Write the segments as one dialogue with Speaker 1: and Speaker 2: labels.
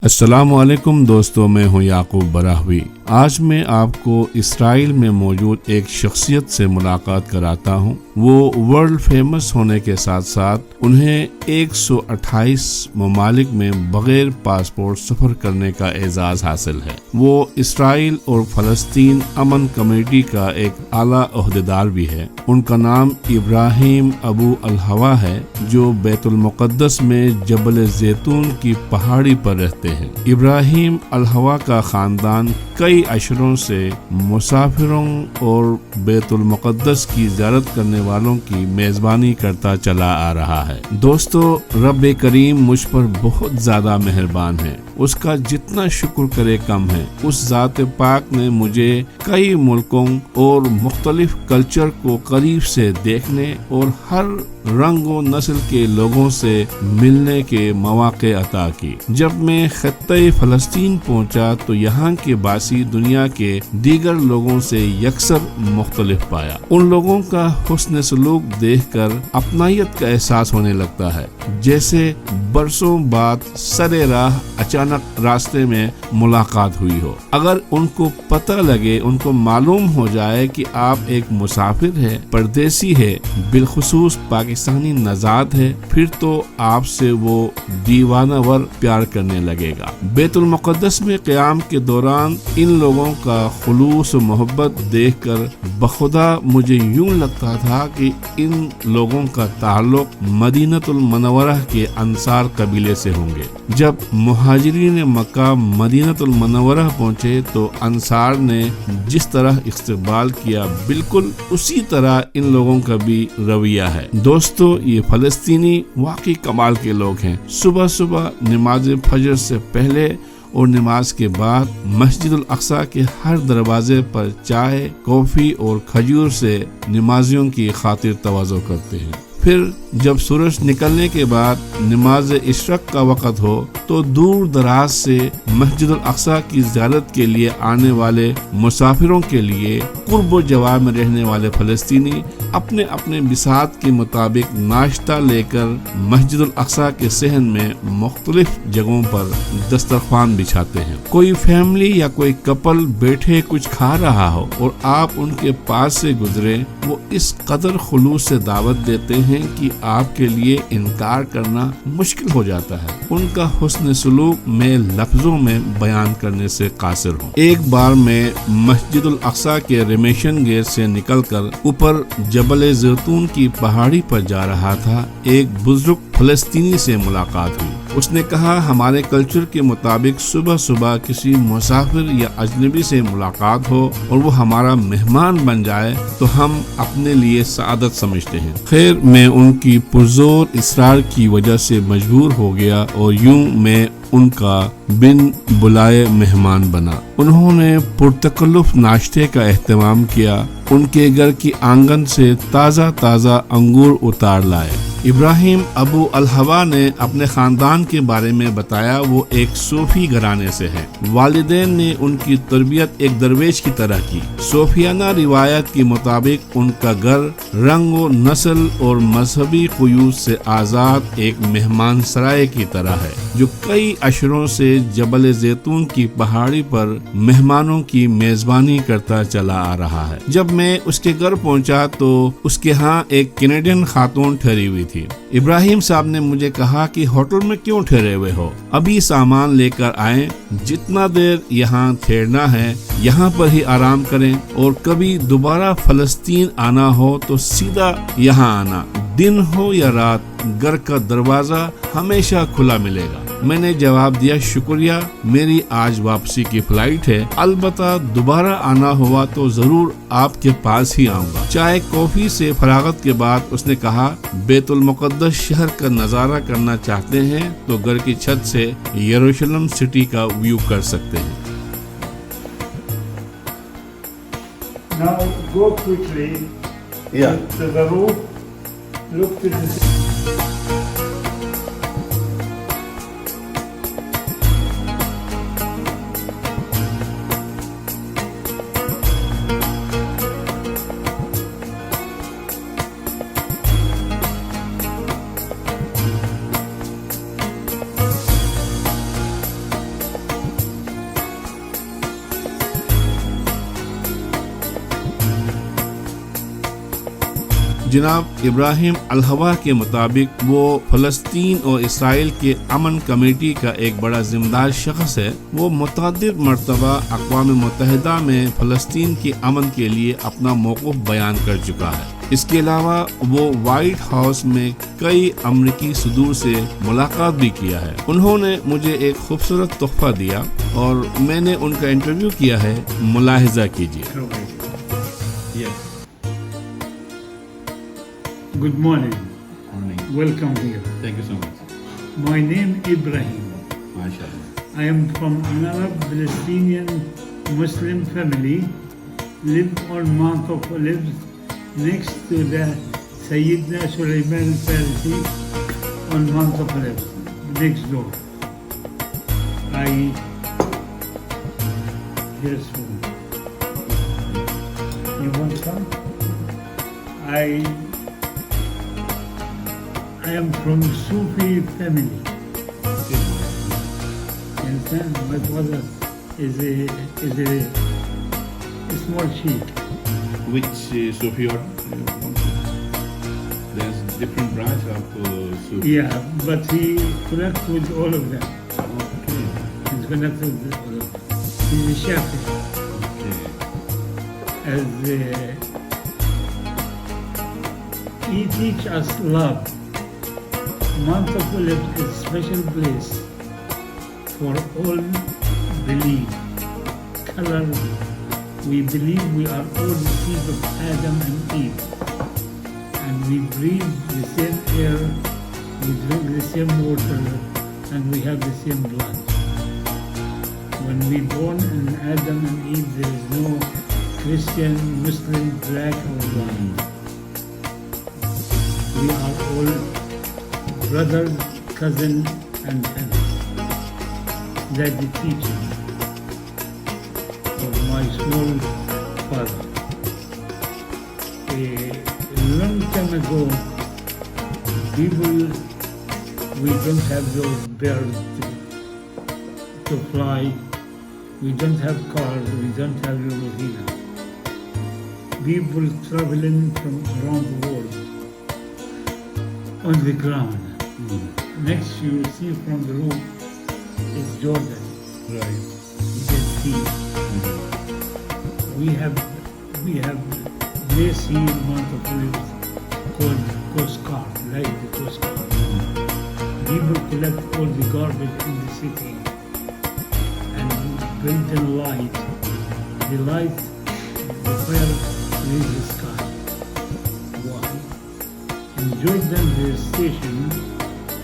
Speaker 1: السلام علیکم دوستو، میں ہوں یعقوب براہوی۔ آج میں آپ کو اسرائیل میں موجود ایک شخصیت سے ملاقات کراتا ہوں۔ وہ ورلڈ فیمس ہونے کے ساتھ ساتھ انہیں 128 ممالک میں بغیر پاسپورٹ سفر کرنے کا اعزاز حاصل ہے۔ وہ اسرائیل اور فلسطین امن کمیٹی کا ایک اعلیٰ عہدیدار بھی ہے۔ ان کا نام ابراہیم ابو الہوا ہے، جو بیت المقدس میں جبل زیتون کی پہاڑی پر رہتے ہیں۔ ابراہیم الہوا کا خاندان کئی عشروں سے مسافروں اور بیت المقدس کی زیارت کرنے والوں کی میزبانی کرتا چلا آ رہا ہے۔ دوستو، رب کریم مجھ پر بہت زیادہ مہربان ہے۔ اس کا جتنا شکر کرے کم ہے۔ اس ذات پاک نے مجھے کئی ملکوں اور مختلف کلچر کو قریب سے دیکھنے اور ہر رنگ و نسل کے لوگوں سے ملنے کے مواقع عطا کی۔ جب میں خطۂ فلسطین پہنچا تو یہاں کے باسی دنیا کے دیگر لوگوں سے یکسر مختلف پایا۔ ان لوگوں کا حسن سلوک دیکھ کر اپنائیت کا احساس ہونے لگتا ہے، جیسے برسوں بعد سر راہ اچانک راستے میں ملاقات ہوئی ہو۔ اگر ان کو پتہ لگے، ان کو معلوم ہو جائے کہ آپ ایک مسافر ہے، پردیسی ہے، بالخصوص پاکستانی نژاد ہے، پھر تو آپ سے وہ دیوانہ ور پیار کرنے لگے گا۔ بیت المقدس میں قیام کے دوران ان لوگوں کا خلوص و محبت دیکھ کر بخدا مجھے یوں لگتا تھا کہ ان لوگوں کا تعلق مدینۃ المنورہ کے انصار قبیلے سے ہوں گے۔ جب مہاجرین مکہ مدینۃ المنورہ پہنچے تو انصار نے جس طرح استقبال کیا، بالکل اسی طرح ان لوگوں کا بھی رویہ ہے۔ دوستو، یہ فلسطینی واقعی کمال کے لوگ ہیں۔ صبح صبح نماز فجر سے پہلے اور نماز کے بعد مسجد الاقصی کے ہر دروازے پر چائے، کافی اور کھجور سے نمازیوں کی خاطر تواضع کرتے ہیں۔ پھر جب سورج نکلنے کے بعد نماز اشرق کا وقت ہو تو دور دراز سے مسجد الاقصی کی زیارت کے لیے آنے والے مسافروں کے لیے قرب و جوار میں رہنے والے فلسطینی اپنے اپنے بساط کے مطابق ناشتہ لے کر مسجد الاقصی کے صحن میں مختلف جگہوں پر دسترخوان بچھاتے ہیں۔ کوئی فیملی یا کوئی کپل بیٹھے کچھ کھا رہا ہو اور آپ ان کے پاس سے گزرے، وہ اس قدر خلوص سے دعوت دیتے ہیں کہ آپ کے لیے انکار کرنا مشکل ہو جاتا ہے۔ ان کا حسن سلوک میں لفظوں میں بیان کرنے سے قاصر ہوں۔ ایک بار میں مسجد الاقصی کے ریمیشن گیٹ سے نکل کر اوپر جبل زیتون کی پہاڑی پر جا رہا تھا، ایک بزرگ فلسطینی سے ملاقات ہوئی۔ اس نے کہا، ہمارے کلچر کے مطابق صبح صبح کسی مسافر یا اجنبی سے ملاقات ہو اور وہ ہمارا مہمان بن جائے تو ہم اپنے لیے سعادت سمجھتے ہیں۔ خیر، میں ان کی پرزور اصرار کی وجہ سے مجبور ہو گیا اور یوں میں ان کا بن بلائے مہمان بنا۔ انہوں نے پرتکلف ناشتے کا اہتمام کیا۔ ان کے گھر کی آنگن سے تازہ تازہ انگور اتار لائے۔ ابراہیم ابو الہوا نے اپنے خاندان کے بارے میں بتایا، وہ ایک صوفی گھرانے سے ہے۔ والدین نے ان کی تربیت ایک درویش کی طرح کی۔ صوفیانہ روایت کے مطابق ان کا گھر رنگ و نسل اور مذہبی قیود سے آزاد ایک مہمان سرائے کی طرح ہے، جو کئی عشروں سے جبل زیتون کی پہاڑی پر مہمانوں کی میزبانی کرتا چلا آ رہا ہے۔ جب میں اس کے گھر پہنچا تو اس کے ہاں ایک کینیڈین خاتون ٹھہری ہوئی تھی۔ ابراہیم صاحب نے مجھے کہا کہ ہوٹل میں کیوں ٹھہرے ہوئے ہو؟ ابھی سامان لے کر آئیں، جتنا دیر یہاں ٹھہرنا ہے یہاں پر ہی آرام کریں، اور کبھی دوبارہ فلسطین آنا ہو تو سیدھا یہاں آنا، دن ہو یا رات، گھر کا دروازہ ہمیشہ کھلا ملے گا۔ میں نے جواب دیا، شکریہ، میری آج واپسی کی فلائٹ ہے، البتہ دوبارہ آنا ہوا تو ضرور آپ کے پاس ہی آؤں گا۔ چائے کافی سے فراغت کے بعد اس نے کہا، بیت المقدس شہر کا نظارہ کرنا چاہتے ہیں تو گھر کی چھت سے یروشلم سٹی کا ویو کر سکتے ہیں۔
Speaker 2: Now go quickly to the roof, look to the
Speaker 1: जनाब इब्राहिम अल-हवा के मुताबिक वो फ़लस्तीन और इसराइल के अमन कमेटी का एक बड़ा जिम्मेदार शख्स है। वो मुतअद्दिद मरतबा अक़वाम मुत्तहिदा में फ़लस्तीन के अमन के लिए अपना मौक़िफ़ बयान कर चुका है। इसके अलावा वो वाइट हाउस में कई अमरीकी सदूर से मुलाकात भी किया है। उन्होंने मुझे एक खूबसूरत तोहफा दिया और मैंने उनका इंटरव्यू किया है। मुलाहिजा कीजिए।
Speaker 2: Yes. Good morning.
Speaker 1: Morning.
Speaker 2: Welcome here.
Speaker 1: Thank you so much.
Speaker 2: My name Ibrahim.
Speaker 1: MashaAllah.
Speaker 2: I am from an Arab Palestinian Muslim family. Live on Mount of Olives next to the Sayyidina Sulaiman Palace on Mount of Olives, next door. Here's food. You want some? I am from Sufi family. Understand? My father is a small sheikh.
Speaker 1: Which Sufi order? There's different branch of Sufi.
Speaker 2: Yeah, but he connects with all of them.
Speaker 1: Okay.
Speaker 2: He's connected with all of them. He's a Shafi.
Speaker 1: Okay.
Speaker 2: He teach us love. Mount of Olives is a special place for all belief. Color. We believe we are all the seed of Adam and Eve. And we breathe the same air, we drink the same water, and we have the same blood. When we born in Adam and Eve, there is no Christian, Muslim, black or white. We are all brothers, cousins, and parents. That's the teaching of my small father. A long time ago, we don't have those birds to fly. We don't have cars. We don't have limousine. People traveling from around the world on the ground. Next, you see from the roof is Jordan.
Speaker 1: Right.
Speaker 2: You can see. We have place here in Mount of Olives called Coast Guard, like the Coast Guard. People collect all the garbage in the city and build a light. The light, the fire reaches the sky. Why? In Jordan, the station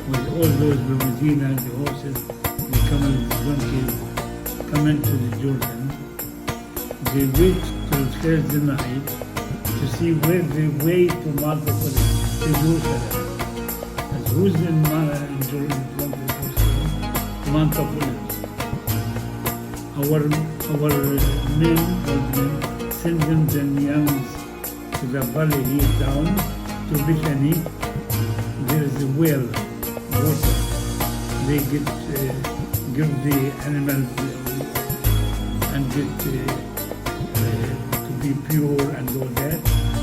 Speaker 2: with all those limousines, the horses, the camels, the donkeys, come into the Jordan. They wait till Thursday night to see where they way to Mount of Olives, to Jerusalem. As who's in Jordan from Jerusalem? Mount of Olives. Our men send them the youngs to the valley here down to Bethany. There is a well, water. They give the animals and get to be pure and all that,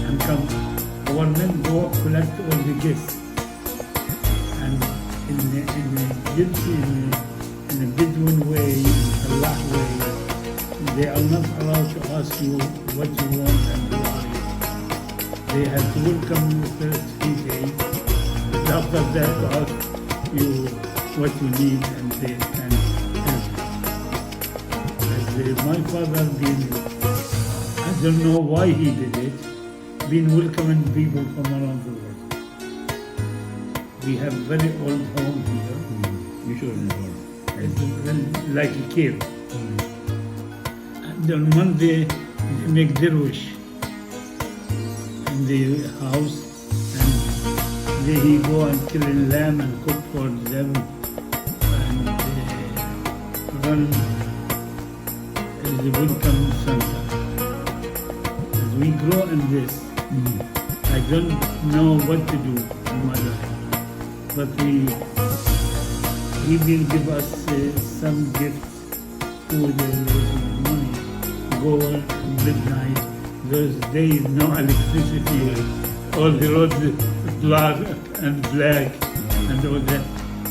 Speaker 2: and come. Our men go collect all the gifts, and in a gypsy, in a Bedouin way, Allah way, they are not allowed to ask you what you want and why. They have to welcome you first 3 days, but after that to ask you what you need and they can help you. As my father did, I don't know why he did it, been welcoming people from around the world. We have very old home here.
Speaker 1: You should know.
Speaker 2: It's like a cave. And on Monday, they make dervish in the house, and they he go and kill a lamb and cook for them, and run as the welcome center. As we grow in this, I don't know what to do in my life, but he will give us some gifts, food and money. Go at midnight. Those days, no electricity. all the roads black and black and all that.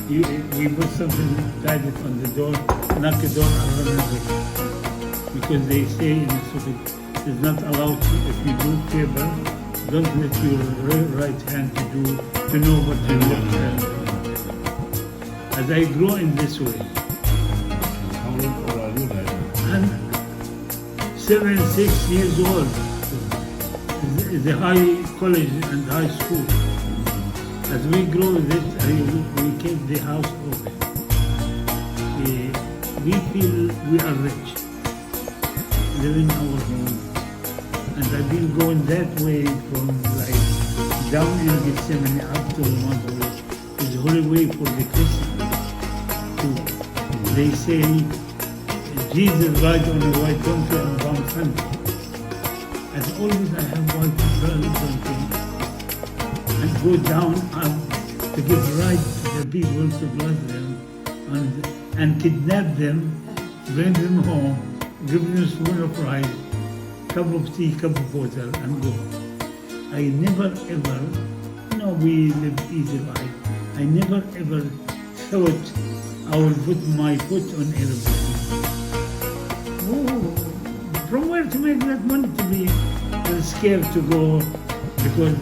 Speaker 2: We put something, tied it on the door, knock the door and run away. Because they say in the Sufi, it's not allowed to, if you do favor, don't let your right hand to know what your left hand. As I grow in this way,
Speaker 1: How old are you right now?
Speaker 2: and 6 years old, the high college and high school. As we grow this, we keep the house open. We feel we are rich, living our home. And I've been going that way from like down in Gethsemane up to Monterey. It's the holy way for the Christians. They say Jesus ride on a white donkey on Palm Sunday. As always I have white donkey and go down to give right to the people to bless them and kidnap them, bring them home, give them a spoon of rice, cup of tea, cup of water, and go. I never ever, we live easy life. I never ever thought I will put my foot on airplane. From where to make that money to be scared to go, because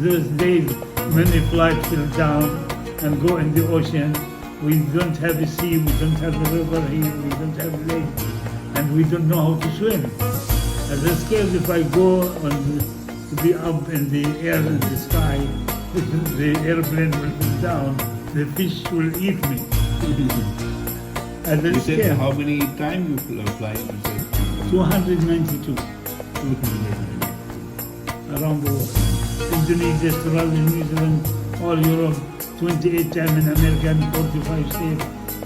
Speaker 2: those days many flights fell down and go in the ocean. We don't have a sea, we don't have a river here, we don't have a lake, and we don't know how to swim. As I'm scared if I go to be up in the air in the sky, the airplane will fall down, the fish will eat me. As I'm
Speaker 1: You said
Speaker 2: scared.
Speaker 1: how many times you fly? You said
Speaker 2: 292 around the world. Indonesia, Australia, New Zealand, all Europe, 28 times in America, 45 states,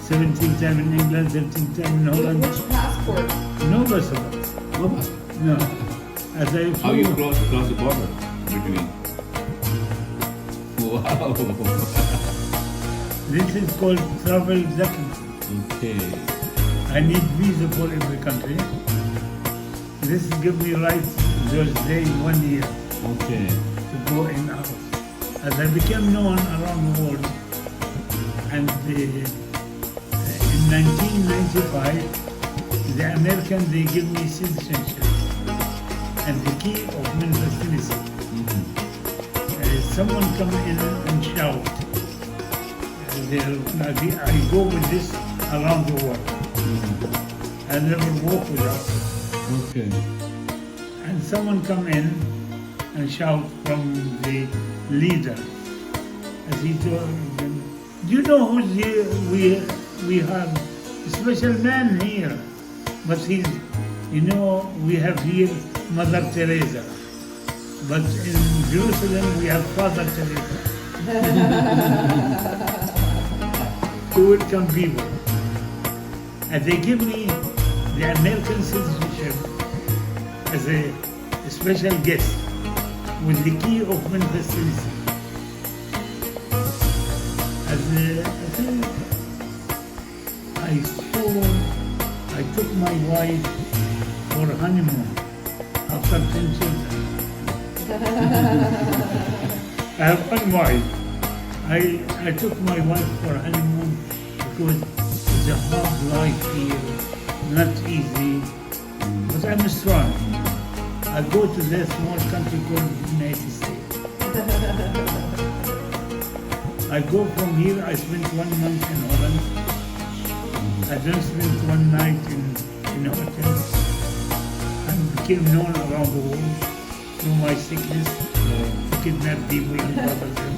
Speaker 2: 17 times in England, 13 times in Holland.
Speaker 3: Which passport?
Speaker 2: No passports.
Speaker 1: no matter.
Speaker 2: No. As I
Speaker 1: How you
Speaker 2: flew,
Speaker 1: cross the border between? Wow.
Speaker 2: this is called travel document.
Speaker 1: Okay.
Speaker 2: I need visa for every country. This give me rights those days 1 year
Speaker 1: Okay.
Speaker 2: to go in and out. As I became known around the world, and in 1995, the Americans, they give me citizenship and the key of Memphis, Tennessee. Someone come in and shout. I go with this around the world. I never walk without it.
Speaker 1: Okay.
Speaker 2: And someone come in and shout from the leader. As he told them, do you know who we have a special man here? But he's, we have here Mother Teresa. But in Jerusalem we have Father Teresa. To welcome people. And they give me the American citizenship as a special guest with the key of Memphis, Tennessee. I took my wife for honeymoon after 10 children. I have one wife. I took my wife for honeymoon because it's a hard life here, not easy, but I'm strong. I go to that small country called the United States. I go from here, I spent 1 month in Holland. I then spent 1 night in a hotel and became known around the world through my sickness to kidnap people and bother them.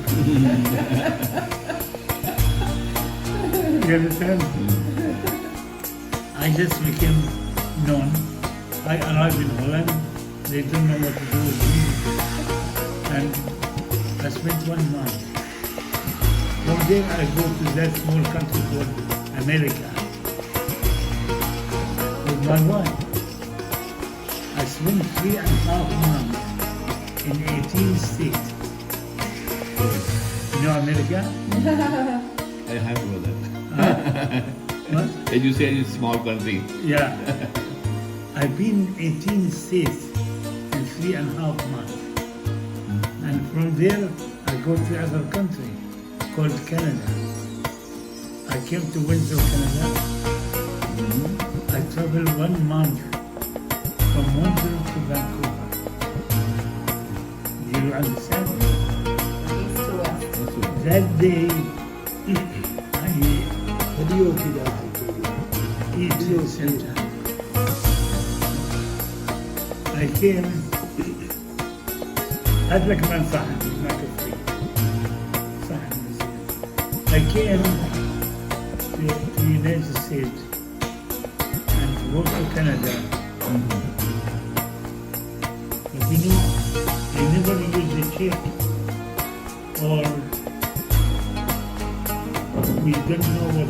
Speaker 2: You understand? I just became known. I arrived in Holland. They don't know what to do with me. And I spent 1 month. From there I go to that small country called America with my wife. I spent 3.5 months in 18 states. You know America?
Speaker 1: I have about that.
Speaker 2: What?
Speaker 1: As you said, it's a small country.
Speaker 2: Yeah. I've been 18 states in 3.5 months. And from there, I go to other country called Canada. I came to Windsor, Canada. I traveled 1 month from Windsor to Vancouver. Do you understand?
Speaker 3: East to west.
Speaker 2: That day, I
Speaker 4: هديو كده
Speaker 2: eat center. I came. هات لك من صحن ما كفي صحن مزيان. I came to United States and go to Canada. But you know, I never use a check or we don't know what